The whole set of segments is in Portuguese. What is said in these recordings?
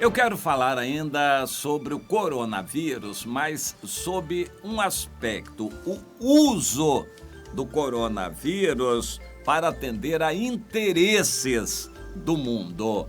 Eu quero falar ainda sobre o coronavírus, mas sob um aspecto, o uso do coronavírus para atender a interesses do mundo.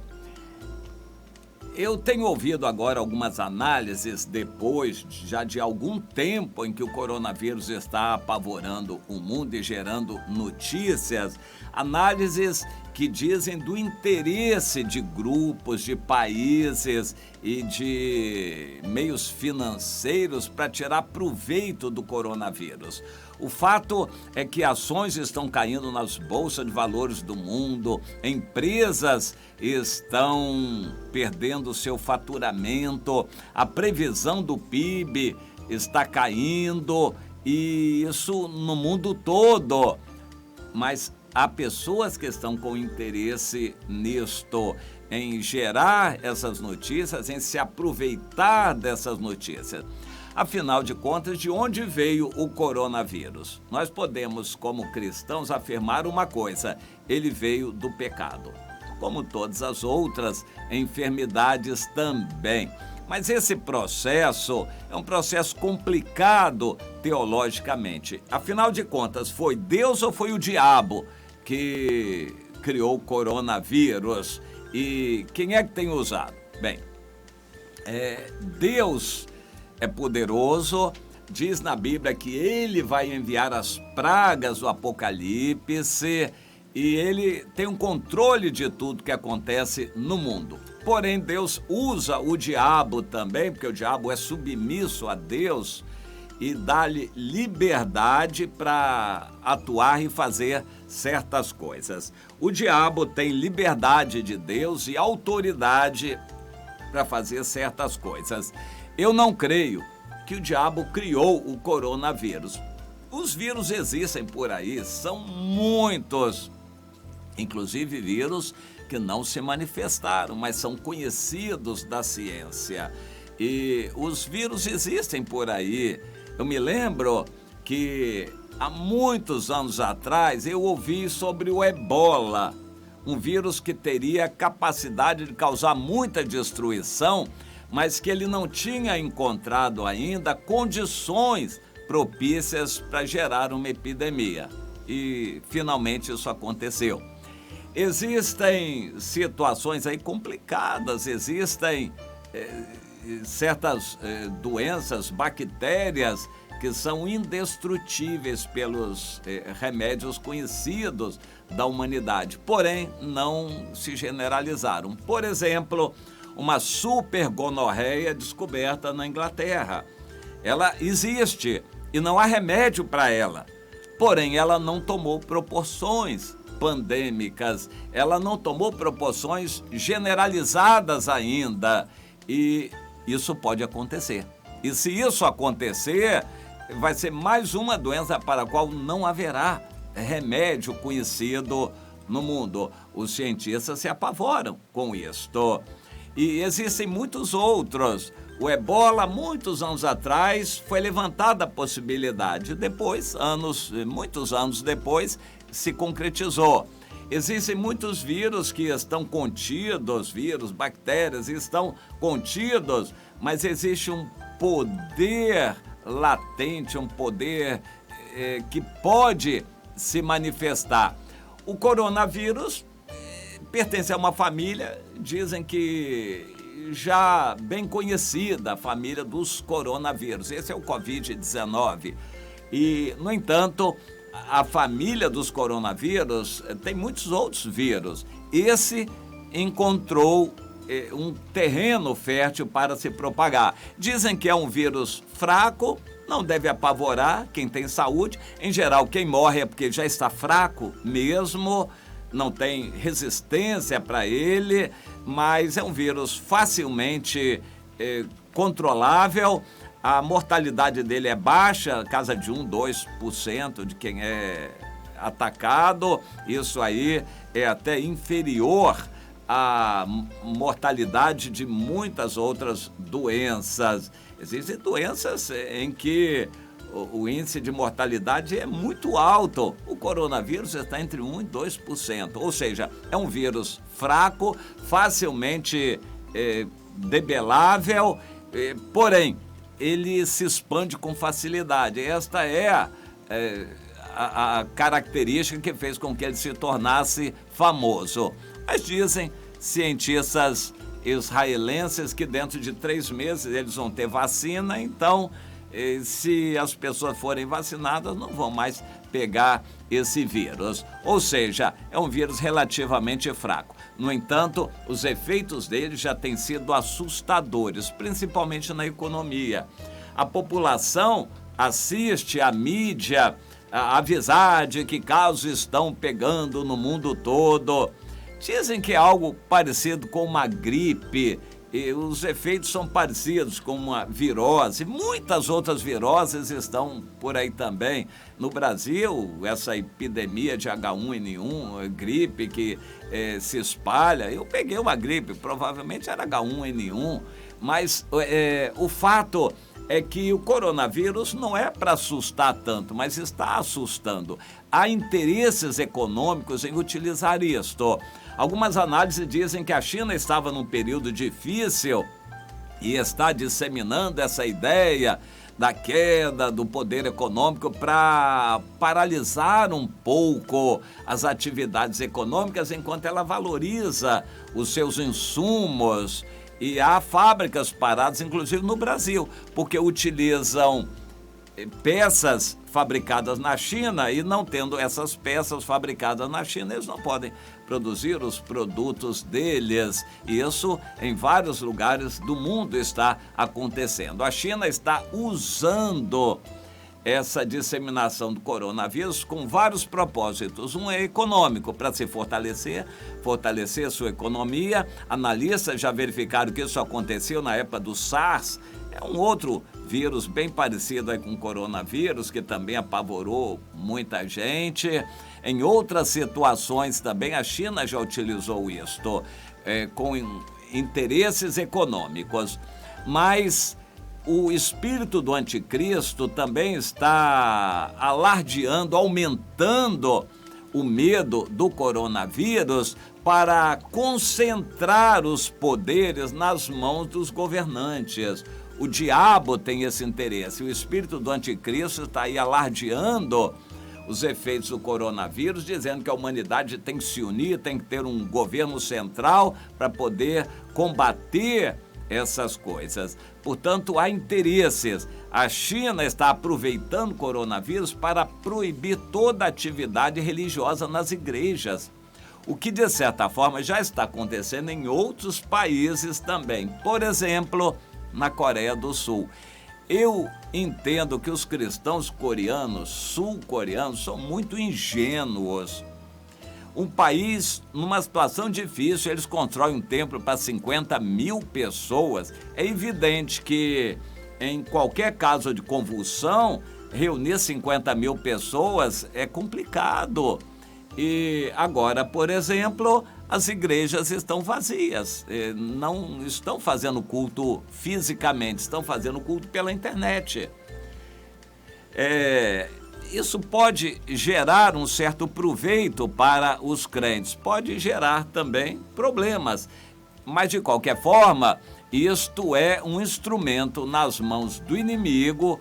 Eu tenho ouvido agora algumas análises depois já de algum tempo em que o coronavírus está apavorando o mundo e gerando notícias, análises que dizem do interesse de grupos, de países e de meios financeiros para tirar proveito do coronavírus. O fato é que ações estão caindo nas bolsas de valores do mundo, empresas estão perdendo seu faturamento, a previsão do PIB está caindo, e isso no mundo todo. Mas há pessoas que estão com interesse nisto, em gerar essas notícias, em se aproveitar dessas notícias. Afinal de contas, de onde veio o coronavírus? Nós podemos, como cristãos, afirmar uma coisa: ele veio do pecado, como todas as outras enfermidades também. Mas esse processo é um processo complicado teologicamente. Afinal de contas, foi Deus ou foi o diabo que criou o coronavírus? E quem é que tem usado? Bem, Deus é poderoso, diz na Bíblia que ele vai enviar as pragas do Apocalipse e ele tem um controle de tudo que acontece no mundo. Porém, Deus usa o diabo também, porque o diabo é submisso a Deus, e dá-lhe liberdade para atuar e fazer certas coisas. O diabo tem liberdade de Deus e autoridade para fazer certas coisas. Eu não creio que o diabo criou o coronavírus. Os vírus existem por aí, são muitos, inclusive vírus que não se manifestaram, mas são conhecidos da ciência. E os vírus existem por aí. Eu me lembro que há muitos anos atrás eu ouvi sobre o Ebola, um vírus que teria capacidade de causar muita destruição, mas que ele não tinha encontrado ainda condições propícias para gerar uma epidemia. E finalmente isso aconteceu. Existem situações aí complicadas, existem certas doenças, bactérias que são indestrutíveis pelos remédios conhecidos da humanidade, porém não se generalizaram. Por exemplo, uma supergonorreia descoberta na Inglaterra. Ela existe e não há remédio para ela, porém ela não tomou proporções pandêmicas, ela não tomou proporções generalizadas ainda, e isso pode acontecer. E se isso acontecer, vai ser mais uma doença para a qual não haverá remédio conhecido no mundo. Os cientistas se apavoram com isto. E existem muitos outros. O Ebola, muitos anos atrás, foi levantada a possibilidade. Depois, muitos anos depois, se concretizou. Existem muitos vírus que estão contidos, vírus, bactérias estão contidos, mas existe um poder latente, um poder que pode se manifestar. O coronavírus pertence a uma família, dizem que já bem conhecida, a família dos coronavírus. Esse é o Covid-19. E, no entanto, a família dos coronavírus tem muitos outros vírus. Esse encontrou um terreno fértil para se propagar. Dizem que é um vírus fraco, não deve apavorar quem tem saúde. Em geral, quem morre é porque já está fraco mesmo, não tem resistência para ele, mas é um vírus facilmente controlável. A mortalidade dele é baixa, casa de 1-2% de quem é atacado. Isso aí é até inferior à mortalidade de muitas outras doenças. Existem doenças em que o índice de mortalidade é muito alto. O coronavírus está entre 1% e 2%. Ou seja, é um vírus fraco, facilmente debelável, porém, ele se expande com facilidade. Esta é a característica que fez com que ele se tornasse famoso. Mas dizem cientistas israelenses que dentro de 3 meses eles vão ter vacina, então se as pessoas forem vacinadas não vão mais pegar esse vírus. Ou seja, é um vírus relativamente fraco. No entanto, os efeitos dele já têm sido assustadores, principalmente na economia. A população assiste à mídia avisar de que casos estão pegando no mundo todo. Dizem que é algo parecido com uma gripe, e os efeitos são parecidos com uma virose. Muitas outras viroses estão por aí também. No Brasil, essa epidemia de H1N1, gripe que se espalha. Eu peguei uma gripe, provavelmente era H1N1, mas o fato é que o coronavírus não é para assustar tanto, mas está assustando. Há interesses econômicos em utilizar isto. Algumas análises dizem que a China estava num período difícil e está disseminando essa ideia da queda do poder econômico para paralisar um pouco as atividades econômicas enquanto ela valoriza os seus insumos. E há fábricas paradas, inclusive no Brasil, porque utilizam peças fabricadas na China e não tendo essas peças fabricadas na China, eles não podem produzir os produtos deles. Isso em vários lugares do mundo está acontecendo. A China está usando essa disseminação do coronavírus com vários propósitos. Um é econômico, para se fortalecer sua economia. Analistas já verificaram que isso aconteceu na época do SARS. É um outro vírus bem parecido aí com o coronavírus, que também apavorou muita gente. Em outras situações também a China já utilizou isto, com interesses econômicos. Mas o espírito do anticristo também está alardeando, aumentando o medo do coronavírus para concentrar os poderes nas mãos dos governantes. O diabo tem esse interesse. O espírito do anticristo está aí alardeando os efeitos do coronavírus, dizendo que a humanidade tem que se unir, tem que ter um governo central para poder combater essas coisas. Portanto, há interesses. A China está aproveitando o coronavírus para proibir toda atividade religiosa nas igrejas, o que, de certa forma, já está acontecendo em outros países também. Por exemplo, na Coreia do Sul. Eu entendo que os cristãos coreanos, sul-coreanos, são muito ingênuos. Um país numa situação difícil, eles constroem um templo para 50 mil pessoas. É evidente que em qualquer caso de convulsão, reunir 50 mil pessoas é complicado. E agora, por exemplo, as igrejas estão vazias, não estão fazendo culto fisicamente, estão fazendo culto pela internet. Isso pode gerar um certo proveito para os crentes, pode gerar também problemas, mas de qualquer forma, isto é um instrumento nas mãos do inimigo,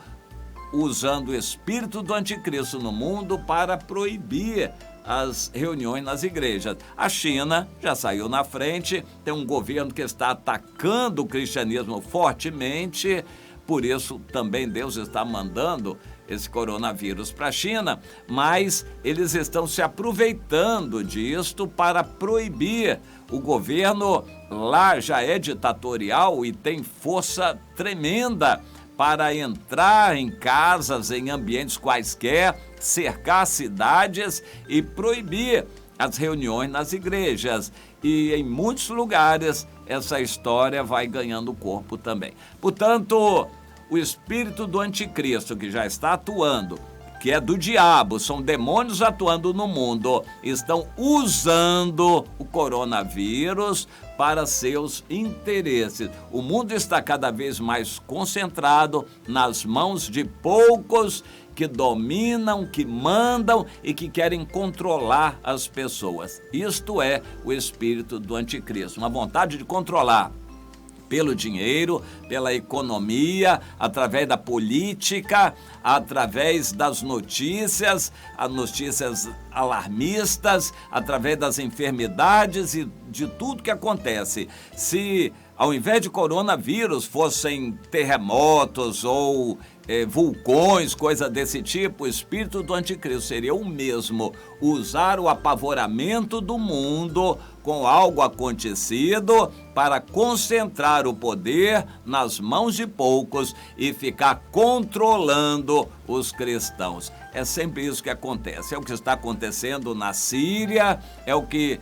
usando o espírito do anticristo no mundo para proibir as reuniões nas igrejas. A China já saiu na frente, tem um governo que está atacando o cristianismo fortemente, por isso também Deus está mandando esse coronavírus para a China, mas eles estão se aproveitando disto para proibir. O governo lá já é ditatorial e tem força tremenda para entrar em casas, em ambientes quaisquer, cercar cidades e proibir as reuniões nas igrejas. E em muitos lugares essa história vai ganhando corpo também. Portanto, o espírito do anticristo que já está atuando, que é do diabo, são demônios atuando no mundo, estão usando o coronavírus para seus interesses. O mundo está cada vez mais concentrado nas mãos de poucos que dominam, que mandam e que querem controlar as pessoas. Isto é o espírito do anticristo, uma vontade de controlar pelo dinheiro, pela economia, através da política, através das notícias, as notícias alarmistas, através das enfermidades e de tudo que acontece. Se ao invés de coronavírus fossem terremotos ou vulcões, coisa desse tipo, o espírito do anticristo seria o mesmo, usar o apavoramento do mundo com algo acontecido para concentrar o poder nas mãos de poucos e ficar controlando os cristãos. É sempre isso que acontece, é o que está acontecendo na Síria, é o que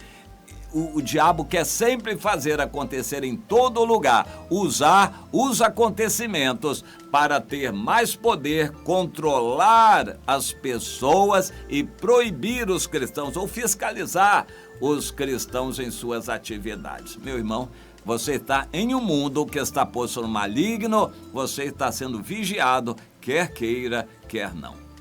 o diabo quer sempre fazer acontecer em todo lugar, usar os acontecimentos para ter mais poder, controlar as pessoas e proibir os cristãos ou fiscalizar os cristãos em suas atividades. Meu irmão, você está em um mundo que está posto no maligno, você está sendo vigiado, quer queira, quer não.